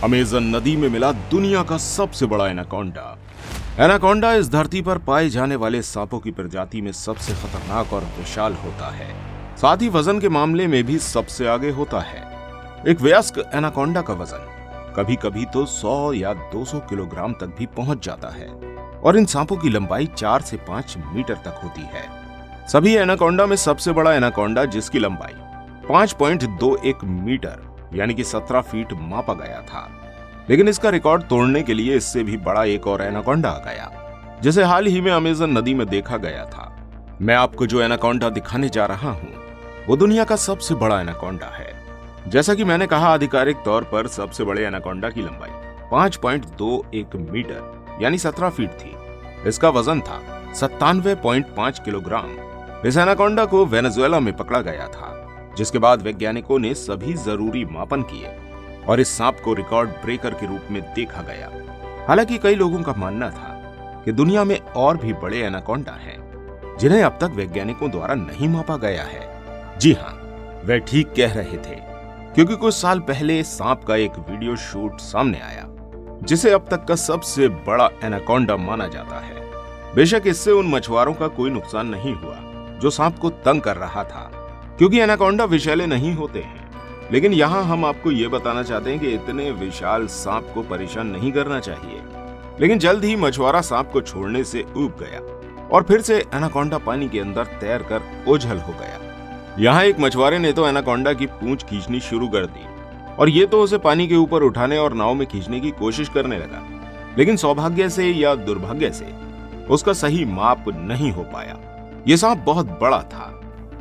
Amazon नदी में मिला दुनिया का सबसे बड़ा एनाकोंडा। एनाकोंडा इस धरती पर पाए जाने वाले सांपों की प्रजाति में सबसे खतरनाक और विशाल होता है। साथ ही वजन के मामले में भी सबसे आगे होता है। एक वयस्क एनाकोंडा का वजन कभी कभी तो 100 या 200 किलोग्राम तक भी पहुंच जाता है और इन सांपों की लंबाई 4 से 5 मीटर तक होती है। सभी एनाकोंडा में सबसे बड़ा एनाकोंडा, जिसकी लंबाई 5.21 मीटर यानी कि 17 फीट मापा गया था, लेकिन इसका रिकॉर्ड तोड़ने के लिए इससे भी बड़ा एक और एनाकोंडा आ गया, जिसे हाल ही में अमेज़न नदी में देखा गया था। मैं आपको जो एनाकोंडा दिखाने जा रहा हूं वो दुनिया का सबसे बड़ा एनाकोंडा है। जैसा कि मैंने कहा, आधिकारिक तौर पर सबसे बड़े एनाकोंडा की लंबाई 5.21 मीटर यानी 17 फीट थी। इसका वजन था 97.5 किलोग्राम। इस एनाकोंडा को वेनेजुएला में पकड़ा गया था, जिसके बाद वैज्ञानिकों ने सभी जरूरी मापन किए और इस सांप को रिकॉर्ड ब्रेकर के रूप में देखा गया। हालांकि कई लोगों का मानना था कि दुनिया में और भी बड़े एनाकोंडा हैं, जिन्हें अब तक वैज्ञानिकों द्वारा नहीं मापा गया है। जी हां, वे ठीक कह रहे थे, क्योंकि कुछ साल पहले सांप का एक वीडियो शूट सामने आया, जिसे अब तक का सबसे बड़ा एनाकोंडा माना जाता है। बेशक इससे उन मछुआरों का कोई नुकसान नहीं हुआ जो सांप को तंग कर रहा था, क्योंकि एनाकोंडा विषैले नहीं होते हैं। लेकिन यहाँ हम आपको ये बताना चाहते हैं कि इतने विशाल सांप को परेशान नहीं करना चाहिए। लेकिन जल्द ही मछुआरा सांप को छोड़ने से ऊब गया और फिर से एनाकोंडा पानी के अंदर तैरकर ओझल हो गया। यहाँ एक मछुआरे ने तो एनाकोंडा की पूंछ खींचनी शुरू कर दी और ये तो उसे पानी के ऊपर उठाने और नाव में खींचने की कोशिश करने लगा, लेकिन सौभाग्य से या दुर्भाग्य से उसका सही माप नहीं हो पाया। ये सांप बहुत बड़ा था।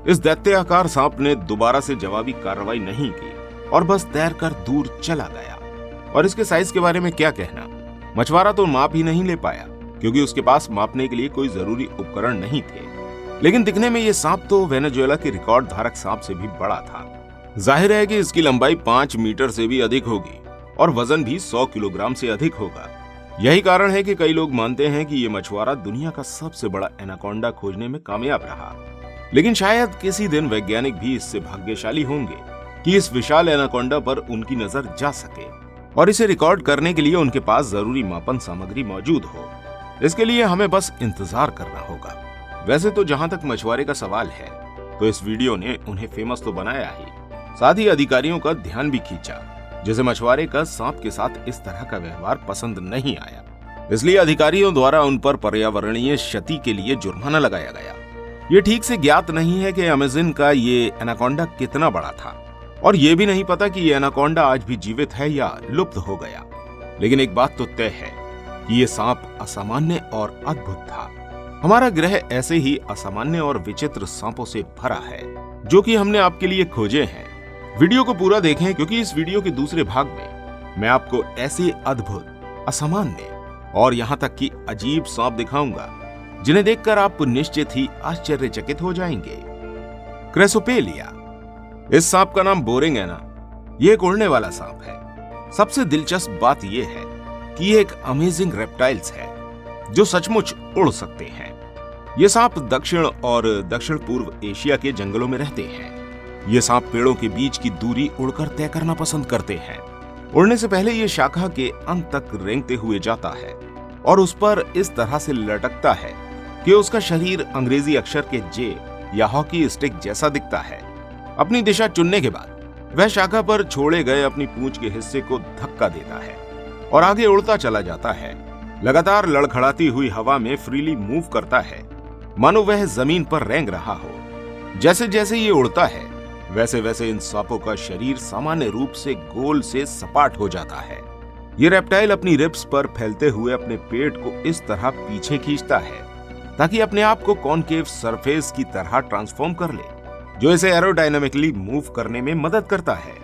इस दैत्याकार सांप ने दोबारा से जवाबी कार्रवाई नहीं की और बस तैरकर दूर चला गया। और इसके साइज के बारे में क्या कहना, मछुआरा तो माप ही नहीं ले पाया, क्योंकि उसके पास मापने के लिए कोई जरूरी उपकरण नहीं थे। लेकिन दिखने में ये सांप तो वेनेजुएला के रिकॉर्ड धारक सांप से भी बड़ा था। जाहिर है कि इसकी लंबाई 5 मीटर से भी अधिक होगी और वजन भी 100 किलोग्राम से अधिक होगा। यही कारण है कि कई लोग मानते हैं कि ये मछुआरा दुनिया का सबसे बड़ा एनाकोंडा खोजने में कामयाब रहा। लेकिन शायद किसी दिन वैज्ञानिक भी इससे भाग्यशाली होंगे कि इस विशाल एनाकोंडा पर उनकी नजर जा सके और इसे रिकॉर्ड करने के लिए उनके पास जरूरी मापन सामग्री मौजूद हो। इसके लिए हमें बस इंतजार करना होगा। वैसे तो जहां तक मछुआरे का सवाल है, तो इस वीडियो ने उन्हें फेमस तो बनाया ही, साथ ही अधिकारियों का ध्यान भी खींचा, जिसे मछुआरे का सांप के साथ इस तरह का व्यवहार पसंद नहीं आया। इसलिए अधिकारियों द्वारा उन पर पर्यावरणीय क्षति के लिए जुर्माना लगाया गया। ये ठीक से ज्ञात नहीं है कि अमेज़न का ये एनाकोंडा कितना बड़ा था, और ये भी नहीं पता कि ये एनाकोंडा आज भी जीवित है या लुप्त हो गया। लेकिन एक बात तो तय है कि ये सांप असामान्य और अद्भुत था। हमारा ग्रह ऐसे ही असामान्य और विचित्र सांपों से भरा है, जो कि हमने आपके लिए खोजे हैं। वीडियो को पूरा देखें, क्योंकि इस वीडियो के दूसरे भाग में मैं आपको ऐसे अद्भुत, असामान्य और यहाँ तक कि अजीब सांप दिखाऊंगा, जिन्हें देखकर आप निश्चित ही आश्चर्यचकित हो जाएंगे। क्रेसोपेलिया, इस सांप का नाम बोरिंग है ना। ये एक उड़ने वाला सांप है। सबसे दिलचस्प बात यह है कि ये एक अमेजिंग रेप्टाइल्स है जो सचमुच उड़ सकते हैं। ये सांप दक्षिण और दक्षिण पूर्व एशिया के जंगलों में रहते हैं। ये सांप पेड़ों के बीच की दूरी उड़कर तय करना पसंद करते हैं। उड़ने से पहले ये शाखा के अंत तक रेंगते हुए जाता है और उस पर इस तरह से लटकता है कि उसका शरीर अंग्रेजी अक्षर के जे या हॉकी स्टिक जैसा दिखता है। अपनी दिशा चुनने के बाद वह शाखा पर छोड़े गए अपनी पूंछ के हिस्से को धक्का देता है और आगे उड़ता चला जाता है। लगातार लड़खड़ाती हुई हवा में फ्रीली मूव करता है, मानो वह जमीन पर रेंग रहा हो। जैसे जैसे ये उड़ता है, वैसे वैसे इन सांपों का शरीर सामान्य रूप से गोल से सपाट हो जाता है। ये रेप्टाइल अपनी रिब्स पर फैलते हुए अपने पेट को इस तरह पीछे खींचता है ताकि अपने आप को कॉनकेव सरफेस की तरह ट्रांसफॉर्म कर ले, जो इसे एरोडायनामिकली मूव करने में मदद करता है।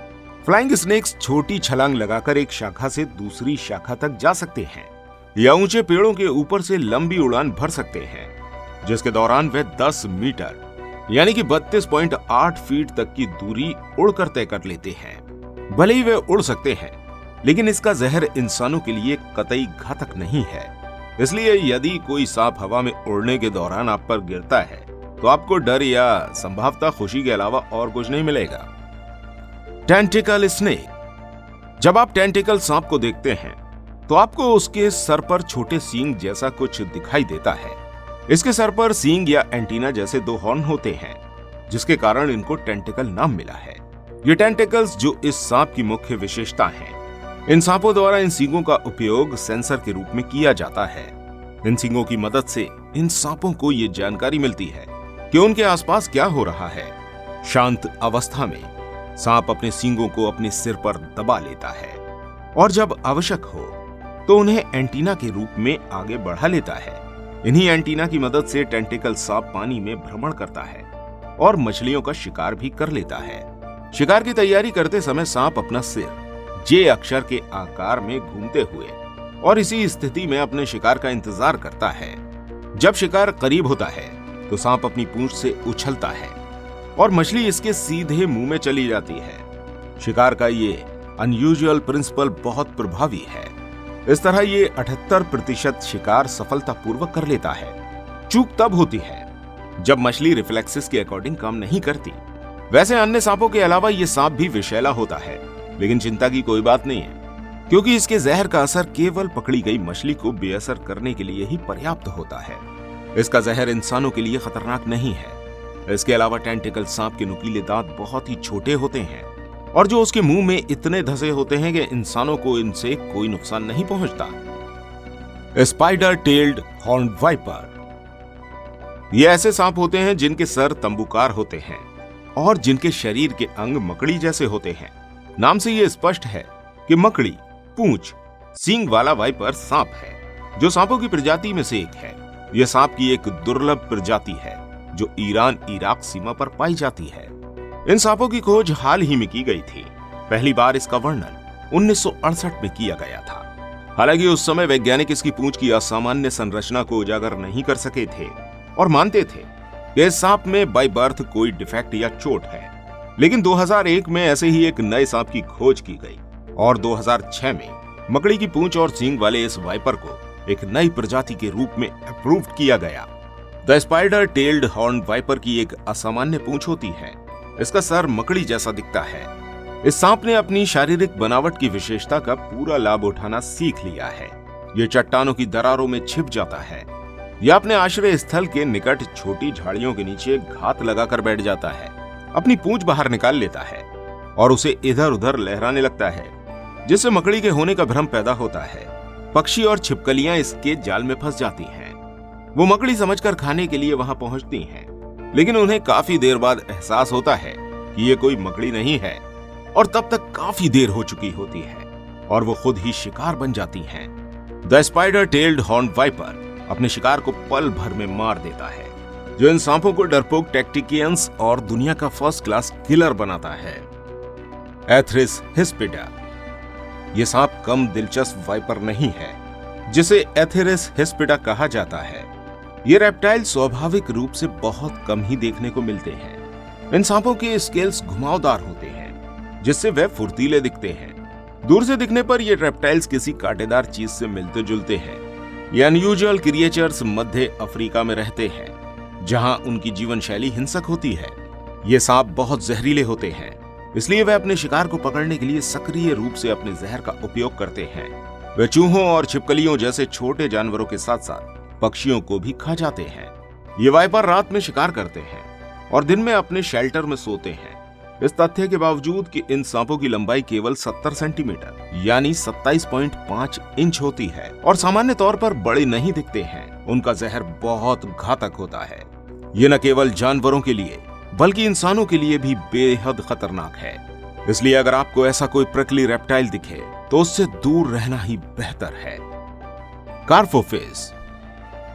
फ्लाइंग स्नेक्स छोटी छलांग लगाकर एक शाखा से दूसरी शाखा तक जा सकते हैं या ऊंचे पेड़ों के ऊपर से लंबी उड़ान भर सकते हैं, जिसके दौरान वे 10 मीटर यानी कि 32.8 फीट तक की दूरी उड़कर तय कर लेते हैं। भले ही वे उड़ सकते हैं, लेकिन इसका जहर इंसानों के लिए कतई घातक नहीं है। इसलिए यदि कोई सांप हवा में उड़ने के दौरान आप पर गिरता है, तो आपको डर या संभवतः खुशी के अलावा और कुछ नहीं मिलेगा। टेंटिकल स्नेक, जब आप टेंटिकल सांप को देखते हैं तो आपको उसके सर पर छोटे सींग जैसा कुछ दिखाई देता है। इसके सर पर सींग या एंटीना जैसे 2 हॉर्न होते हैं, जिसके कारण इनको टेंटिकल नाम मिला है। ये टेंटिकल्स जो इस सांप की मुख्य विशेषता हैं। इन सांपों द्वारा इन सींगों का उपयोग सेंसर के रूप में किया जाता है। इन सींगों की मदद से इन सांपों को ये जानकारी मिलती है कि उनके आसपास क्या हो रहा है। शांत अवस्था में सांप अपने सींगों को अपने सिर पर दबा लेता है और जब आवश्यक हो तो उन्हें एंटीना के रूप में आगे बढ़ा लेता है। इन्हीं एंटीना की मदद से टेंटिकल सांप पानी में भ्रमण करता है और मछलियों का शिकार भी कर लेता है। शिकार की तैयारी करते समय सांप अपना सिर जे अक्षर के आकार में घूमते हुए और इसी स्थिति में अपने शिकार का इंतजार करता है। जब शिकार करीब होता है तो सांप अपनी पूंछ से उछलता है और मछली इसके सीधे मुंह में चली जाती है। शिकार का ये अनयूजुअल प्रिंसिपल बहुत प्रभावी है। इस तरह ये 78% शिकार सफलतापूर्वक कर लेता है। चूक तब होती है जब मछली रिफ्लेक्सेस के अकॉर्डिंग काम नहीं करती। वैसे अन्य सांपों के अलावा ये सांप भी विषैला होता है, लेकिन चिंता की कोई बात नहीं है, क्योंकि इसके जहर का असर केवल पकड़ी गई मछली को बेअसर करने के लिए ही पर्याप्त होता है। इसका जहर इंसानों के लिए खतरनाक नहीं है। इसके अलावा टेंटिकल सांप के नुकीले दांत बहुत ही छोटे होते हैं और जो उसके मुंह में इतने धंसे होते हैं कि इंसानों को इनसे कोई नुकसान नहीं पहुंचता। Spider tailed horned viper. ये ऐसे सांप होते हैं जिनके सर तंबूकार होते हैं और जिनके शरीर के अंग मकड़ी जैसे होते हैं। नाम से ये स्पष्ट है कि मकड़ी पूंछ सींग वाला वाइपर सांप है, जो सांपों की प्रजाति में से एक है। यह सांप की एक दुर्लभ प्रजाति है जो ईरान इराक सीमा पर पाई जाती है। इन सांपों की खोज हाल ही में की गई थी। पहली बार इसका वर्णन 1968 में किया गया था। हालांकि उस समय वैज्ञानिक इसकी पूंछ की असामान्य संरचना को उजागर नहीं कर सके थे और मानते थे कि इस सांप में बाय बर्थ कोई डिफेक्ट या चोट है। लेकिन 2001 में ऐसे ही एक नए सांप की खोज की गई और 2006 में मकड़ी की पूंछ और सींग वाले इस वाइपर को एक नई प्रजाति के रूप में अप्रूव किया गया। The spider tailed horn viper की एक असामान्य पूंछ होती है। इसका सर मकड़ी जैसा दिखता है। इस सांप ने अपनी शारीरिक बनावट की विशेषता का पूरा लाभ उठाना सीख लिया है। ये चट्टानों की दरारों में छिप जाता है या अपने आश्रय स्थल के निकट छोटी झाड़ियों के नीचे घात लगाकर बैठ जाता है, अपनी पूंछ बाहर निकाल लेता है और उसे इधर उधर लहराने लगता है, जिससे मकड़ी के होने का भ्रम पैदा होता है। पक्षी और छिपकलियां इसके जाल में फंस जाती हैं। वो मकड़ी समझकर खाने के लिए वहां पहुंचती हैं, लेकिन उन्हें काफी देर बाद एहसास होता है कि ये कोई मकड़ी नहीं है और तब तक काफी देर हो चुकी होती है और वो खुद ही शिकार बन जाती हैं। The spider tailed horn viper अपने शिकार को पल भर में मार देता है, जो इन सांपों को डरपोक टैक्टिकियंस और दुनिया का फर्स्ट क्लास किलर बनाता है। एथरिस हिस्पिडा। ये सांप कम दिलचस्प वाइपर नहीं है जिसे एथेरिस हिस्पिडा कहा जाता है। ये रेप्टाइल स्वाभाविक रूप से बहुत कम ही देखने को मिलते हैं। इन सांपों के स्केल्स घुमावदार होते हैं, जिससे वे फुर्तीले दिखते हैं। दूर से दिखने पर ये रेप्टाइल्स किसी कांटेदार चीज से मिलते जुलते हैं। ये अनयूजुअल क्रिएचर्स मध्य अफ्रीका में रहते हैं, जहां उनकी जीवन शैली हिंसक होती है। ये सांप बहुत जहरीले होते हैं, इसलिए वे अपने शिकार को पकड़ने के लिए सक्रिय रूप से अपने जहर का उपयोग करते हैं। वे चूहों और छिपकलियों जैसे छोटे जानवरों के साथ साथ पक्षियों को भी खा जाते हैं। ये वाइपर रात में शिकार करते हैं और दिन में अपने शेल्टर में सोते हैं। इस तथ्य के बावजूद कि इन सांपों की लंबाई केवल 70 सेंटीमीटर यानी 27.5 इंच होती है और सामान्य तौर पर बड़े नहीं दिखते हैं, उनका जहर बहुत घातक होता है। ये न केवल जानवरों के लिए बल्कि इंसानों के लिए भी बेहद खतरनाक है। इसलिए अगर आपको ऐसा कोई प्रकली रेप्टाइल दिखे तो उससे दूर रहना ही बेहतर है। कार्फोफिस।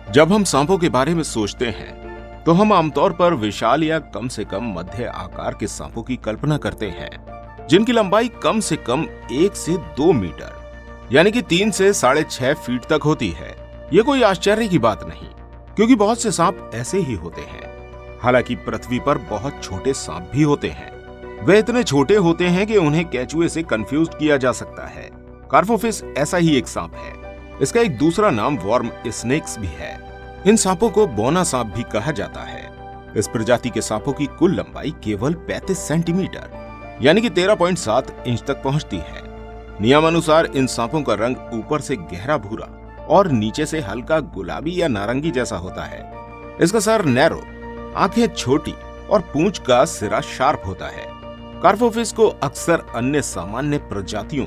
जब हम सांपों के बारे में सोचते हैं तो हम आमतौर पर विशाल या कम से कम मध्य आकार के सांपों की कल्पना करते हैं, जिनकी लंबाई कम से कम 1 से 2 मीटर यानी कि 3 से 6.5 फीट तक होती है। ये कोई आश्चर्य की बात नहीं, क्योंकि बहुत से सांप ऐसे ही होते हैं। हालांकि पृथ्वी पर बहुत छोटे सांप भी होते हैं। वे इतने छोटे होते हैं कि उन्हें केचुए से कंफ्यूज किया जा सकता है। कार्फोफिस ऐसा ही एक सांप है। इसका एक दूसरा नाम वॉर्म स्नेक्स भी है। इन सांपों को बोना सांप भी कहा जाता है। इस प्रजाति के सांपों की कुल लंबाई केवल 35 सेंटीमीटर यानी कि 13.7 इंच तक पहुंचती है। नियमानुसार इन सांपों का रंग ऊपर से गहरा भूरा और नीचे से हल्का गुलाबी या नारंगी जैसा होता है। इसका सर नैरो, आंखें छोटी और पूंछ का सिरा शार्प होता है। कार्पोफिस को अक्सर अन्य सामान्य प्रजातियों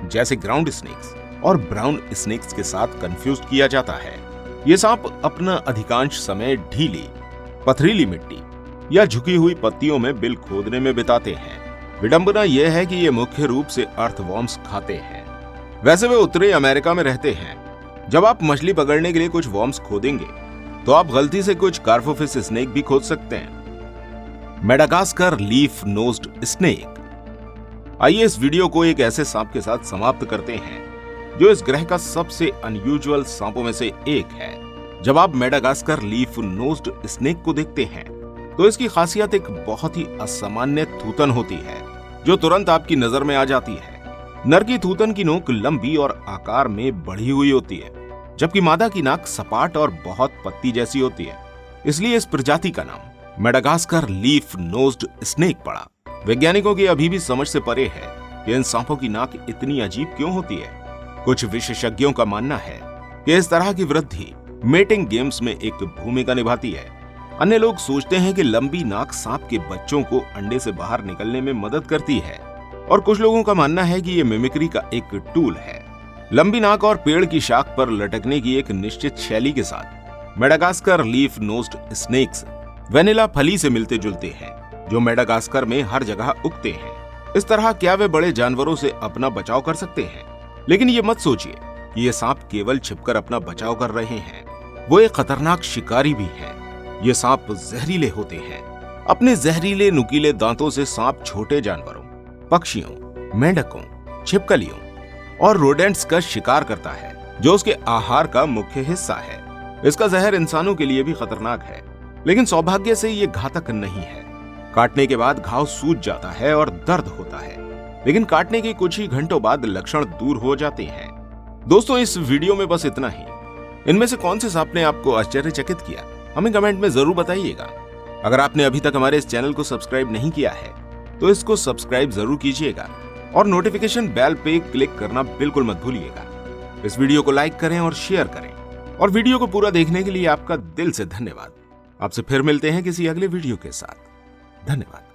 जैसे ग्राउंड स्नेक्स और ब्राउन स्नेक्स के साथ कंफ्यूज किया जाता है। ये सांप अपना अधिकांश समय ढीली, पथरीली मिट्टी या झुकी हुई पत्तियों में बिल खोदने में बिताते हैं। विडंबना यह है कि ये मुख्य रूप से अर्थवॉर्म्स खाते हैं। वैसे वे उत्तरी अमेरिका में रहते हैं। जब आप मछली पकड़ने के लिए कुछ वॉर्म्स खोदेंगे तो आप गलती से कुछ कार्पोफिस स्नेक भी खोद सकते हैं। Madagascar leaf nosed snake. आइए इस वीडियो को एक ऐसे सांप के साथ समाप्त करते हैं जो इस ग्रह का सबसे अनयूजुअल सांपों में से एक है। जब आप मेडागास्कर लीफ नोज्ड स्नेक को देखते हैं तो इसकी खासियत एक बहुत ही असामान्य थूतन होती है जो तुरंत आपकी नजर में आ जाती है। नर की थूतन की नोक लंबी और आकार में बढ़ी हुई होती है, जबकि मादा की नाक सपाट और बहुत पत्ती जैसी होती है। इसलिए इस प्रजाति का नाम मेडागास्कर लीफ नोज्ड स्नेक पड़ा। वैज्ञानिकों की अभी भी समझ से परे है कि इन सांपों की नाक इतनी अजीब क्यों होती है। कुछ विशेषज्ञों का मानना है कि इस तरह की वृद्धि मेटिंग गेम्स में एक भूमिका निभाती है। अन्य लोग सोचते हैं कि लंबी नाक सांप के बच्चों को अंडे से बाहर निकलने में मदद करती है, और कुछ लोगों का मानना है कि यह मिमिक्री का एक टूल है। लंबी नाक और पेड़ की शाख पर लटकने की एक निश्चित शैली के साथ Madagascar leaf nosed snacks vanilla फली से मिलते जुलते हैं, जो मेडागास्कर में हर जगह उगते हैं। इस तरह क्या वे बड़े जानवरों से अपना बचाव कर सकते हैं? लेकिन ये मत सोचिए कि ये सांप केवल छिपकर अपना बचाव कर रहे हैं। वो एक खतरनाक शिकारी भी हैं। ये सांप जहरीले होते हैं। अपने जहरीले नुकीले दांतों से सांप छोटे जानवरों, पक्षियों, मेंढकों, छिपकलियों और रोडेंट्स का शिकार करता है, जो उसके आहार का मुख्य हिस्सा है। इसका जहर इंसानों के लिए भी खतरनाक है, लेकिन सौभाग्य से ये घातक नहीं है। काटने के बाद घाव सूज जाता है और दर्द होता है, लेकिन काटने के कुछ ही घंटों बाद लक्षण दूर हो जाते हैं। दोस्तों, इस वीडियो में बस इतना ही। इनमें से कौन से सांप ने आपको आश्चर्यचकित किया, हमें कमेंट में जरूर बताइएगा। अगर आपने अभी तक हमारे इस चैनल को सब्सक्राइब नहीं किया है तो इसको सब्सक्राइब जरूर कीजिएगा और नोटिफिकेशन बेल पे क्लिक करना बिल्कुल मत भूलिएगा। इस वीडियो को लाइक करें और शेयर करें, और वीडियो को पूरा देखने के लिए आपका दिल से धन्यवाद। आपसे फिर मिलते हैं किसी अगले वीडियो के साथ। धन्यवाद।